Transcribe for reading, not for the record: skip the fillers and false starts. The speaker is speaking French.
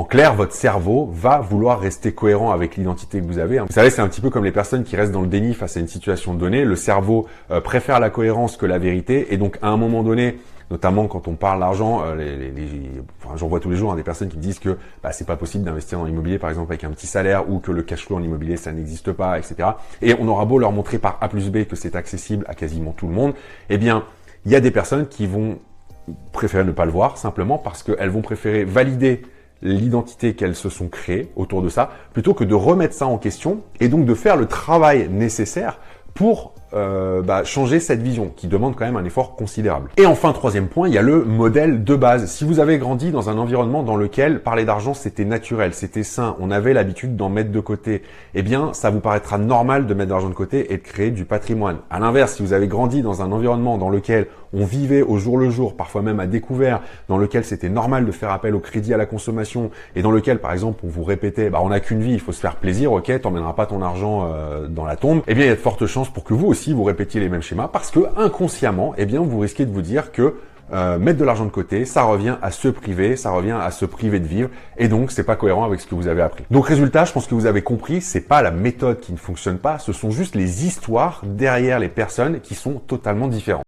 clair, votre cerveau va vouloir rester cohérent avec l'identité que vous avez. Vous savez, c'est un petit peu comme les personnes qui restent dans le déni face à une situation donnée. Le cerveau préfère la cohérence que la vérité, et donc à un moment donné, notamment quand on parle d'argent, j'en vois tous les jours des personnes qui disent que c'est pas possible d'investir dans l'immobilier, par exemple avec un petit salaire, ou que le cash flow en immobilier ça n'existe pas, etc. Et on aura beau leur montrer par A plus B que c'est accessible à quasiment tout le monde, eh bien il y a des personnes qui vont préférer ne pas le voir, simplement parce qu'elles vont préférer valider l'identité qu'elles se sont créées autour de ça, plutôt que de remettre ça en question, et donc de faire le travail nécessaire pour changer cette vision, qui demande quand même un effort considérable. Et enfin, troisième point, il y a le modèle de base. Si vous avez grandi dans un environnement dans lequel parler d'argent c'était naturel, c'était sain, on avait l'habitude d'en mettre de côté, eh bien ça vous paraîtra normal de mettre de l'argent de côté et de créer du patrimoine. À l'inverse, si vous avez grandi dans un environnement dans lequel on vivait au jour le jour, parfois même à découvert, dans lequel c'était normal de faire appel au crédit à la consommation, et dans lequel par exemple on vous répétait on n'a qu'une vie, il faut se faire plaisir, ok, t'emmèneras pas ton argent dans la tombe, eh bien il y a de fortes chances pour que vous aussi vous répétiez les mêmes schémas, parce que inconsciemment, eh bien vous risquez de vous dire que mettre de l'argent de côté, ça revient à se priver, ça revient à se priver de vivre, et donc c'est pas cohérent avec ce que vous avez appris. Donc résultat, je pense que vous avez compris, c'est pas la méthode qui ne fonctionne pas, ce sont juste les histoires derrière les personnes qui sont totalement différentes.